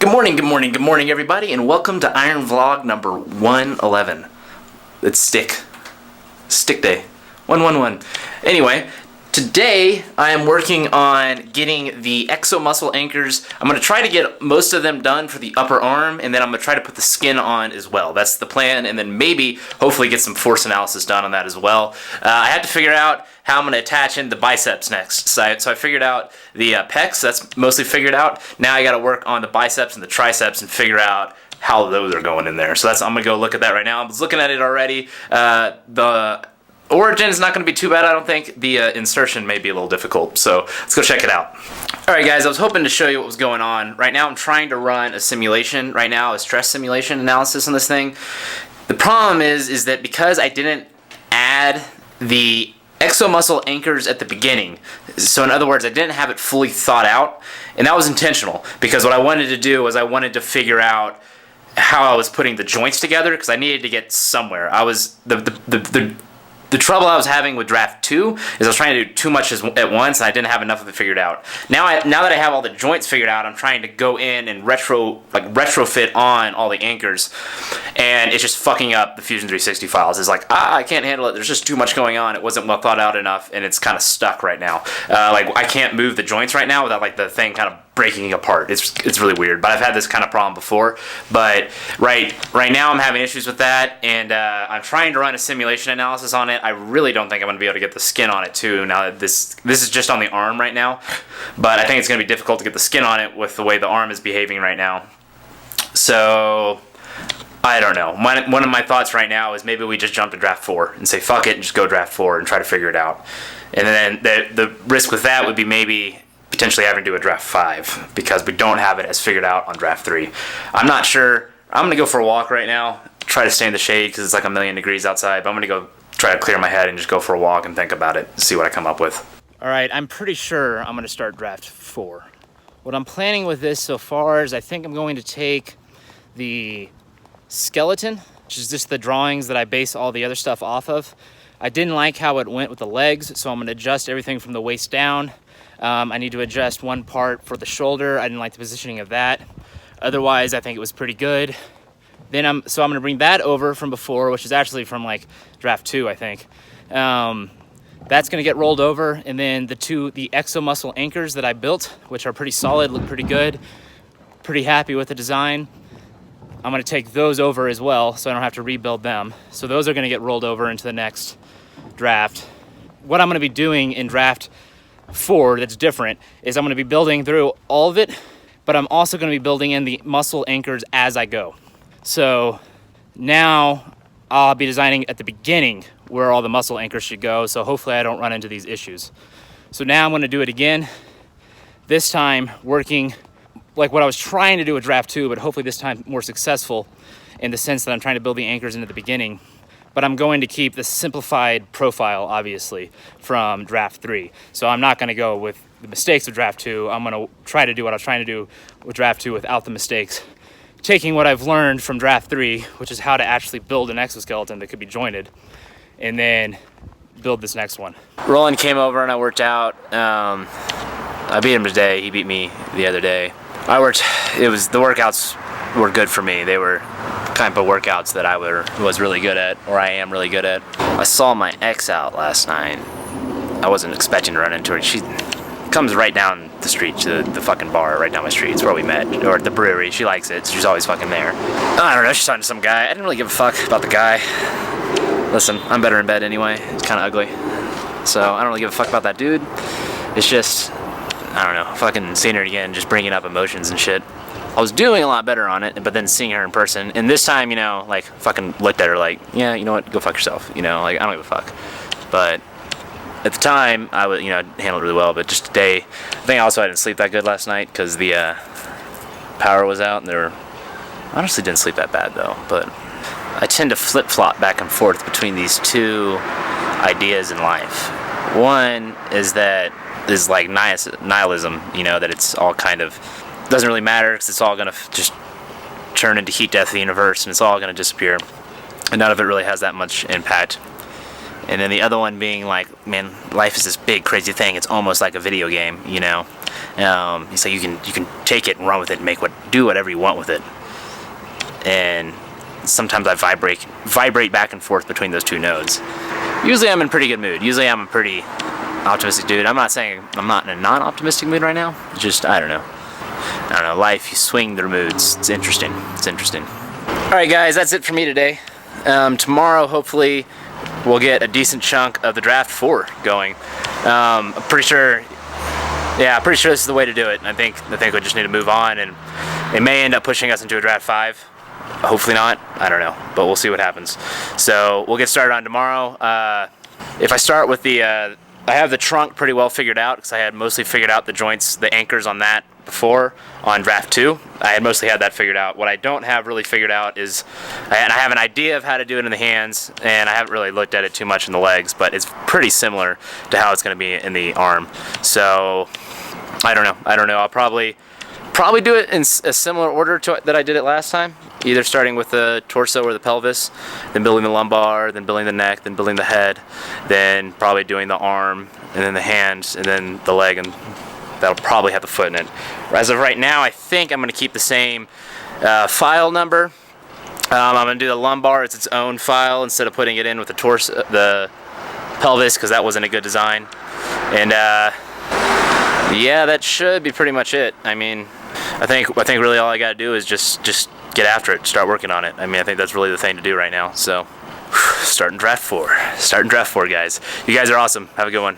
Good morning, everybody, and welcome to Iron Vlog number 111. It's Stick Day. 111. Anyway, today I am working on getting the exomuscle anchors. I'm going to try to get most of them done for the upper arm, and then I'm going to try to put the skin on as well. That's the plan, and then maybe, hopefully, get some force analysis done on that as well. I had to figure out how I'm going to attach in the biceps next. So I figured out the pecs, that's mostly figured out. Now I got to work on the biceps and the triceps and figure out how those are going in there. So I'm going to go look at that right now. I was looking at it already. The origin is not going to be too bad, I don't think. The insertion may be a little difficult, so let's go check it out. Alright guys, I was hoping to show you what was going on. Right now I'm trying to run a simulation, right now a stress simulation analysis on this thing. The problem is that because I didn't add the exomuscle anchors at the beginning, so in other words I didn't have it fully thought out, and that was intentional because what I wanted to do was I wanted to figure out how I was putting the joints together because I needed to get somewhere. The trouble I was having with Draft 2 is I was trying to do too much at once and I didn't have enough of it figured out. Now that I have all the joints figured out, I'm trying to go in and retrofit on all the anchors, and it's just fucking up the Fusion 360 files. It's like, I can't handle it. There's just too much going on. It wasn't well thought out enough, and it's kind of stuck right now. I can't move the joints right now without the thing kind of breaking apart. It's really weird, but I've had this kind of problem before. But right now I'm having issues with that, and I'm trying to run a simulation analysis on it. I really don't think I'm going to be able to get the skin on it too. Now that this is just on the arm right now, but I think it's going to be difficult to get the skin on it with the way the arm is behaving right now. So I don't know. One of my thoughts right now is maybe we just jump to Draft 4 and say fuck it and just go Draft 4 and try to figure it out. And then the risk with that would be maybe potentially having to do a Draft 5 because we don't have it as figured out on Draft 3. I'm not sure. I'm going to go for a walk right now, try to stay in the shade because it's like 1,000,000 degrees outside, but I'm going to go try to clear my head and just go for a walk and think about it, see what I come up with. Alright, I'm pretty sure I'm going to start Draft 4. What I'm planning with this so far is I think I'm going to take the skeleton, which is just the drawings that I base all the other stuff off of. I didn't like how it went with the legs, so I'm going to adjust everything from the waist down. I need to adjust one part for the shoulder. I didn't like the positioning of that. Otherwise, I think it was pretty good. Then I'm going to bring that over from before, which is actually from Draft 2, I think. That's going to get rolled over, and then the exomuscle anchors that I built, which are pretty solid, look pretty good, pretty happy with the design. I'm going to take those over as well, so I don't have to rebuild them. So those are going to get rolled over into the next draft. What I'm going to be doing in Draft 4 that's different is I'm going to be building through all of it, but I'm also going to be building in the muscle anchors as I go. So now I'll be designing at the beginning where all the muscle anchors should go, so hopefully I don't run into these issues. So now I'm going to do it again, this time working like what I was trying to do with Draft 2, but hopefully this time more successful in the sense that I'm trying to build the anchors into the beginning. But I'm going to keep the simplified profile, obviously, from Draft 3. So I'm not going to go with the mistakes of Draft 2. I'm going to try to do what I was trying to do with Draft 2 without the mistakes. Taking what I've learned from Draft 3, which is how to actually build an exoskeleton that could be jointed, and then build this next one. Roland came over and I worked out. I beat him today. He beat me the other day. The workouts were good for me. They were kind of workouts that I was really good at, or I am really good at. I saw my ex out last night. I wasn't expecting to run into her. She comes right down the street to the fucking bar right down my street. It's where we met, or the brewery. She likes it, so she's always fucking there. I don't know, she's talking to some guy. I didn't really give a fuck about the guy. Listen, I'm better in bed anyway. It's kind of ugly. So I don't really give a fuck about that dude. It's just, I don't know, fucking seeing her again, just bringing up emotions and shit. I was doing a lot better on it, but then seeing her in person, and this time, fucking looked at her like, yeah, you know what, go fuck yourself, I don't give a fuck. But at the time, I would, handled it really well, but just today, I think also I didn't sleep that good last night, because the power was out, and I honestly didn't sleep that bad, though, but I tend to flip-flop back and forth between these two ideas in life. One is that is like nihilism, that it's all kind of doesn't really matter because it's all going to just turn into heat death of the universe and it's all going to disappear and none of it really has that much impact. And then the other one being like, man, life is this big crazy thing. It's almost like a video game, you know. So you can take it and run with it and do whatever you want with it. And sometimes I vibrate back and forth between those two nodes. Usually I'm in pretty good mood. Usually I'm a pretty optimistic dude. I'm not saying I'm not in a non-optimistic mood right now. It's just, I don't know. Life, you swing their moods. It's interesting. Alright guys, that's it for me today. Tomorrow, hopefully, we'll get a decent chunk of the draft 4 going. I'm pretty sure this is the way to do it. I think we just need to move on, and it may end up pushing us into a draft 5. Hopefully not. I don't know, but we'll see what happens. So we'll get started on tomorrow. If I start with I have the trunk pretty well figured out, because I had mostly figured out the joints, the anchors on that before on draft 2. I had mostly had that figured out. What I don't have really figured out is, I have an idea of how to do it in the hands, and I haven't really looked at it too much in the legs, but it's pretty similar to how it's going to be in the arm. So I don't know. I'll probably do it in a similar order to that I did it last time. Either starting with the torso or the pelvis, then building the lumbar, then building the neck, then building the head, then probably doing the arm, and then the hands, and then the leg, and that'll probably have the foot in it. As of right now, I think I'm going to keep the same file number. I'm going to do the lumbar as its own file instead of putting it in with the torso, the pelvis, because that wasn't a good design. And yeah, that should be pretty much it. I mean, I think really all I got to do is just get after it, start working on it. I mean, I think that's really the thing to do right now. So, starting draft 4, guys. You guys are awesome. Have a good one.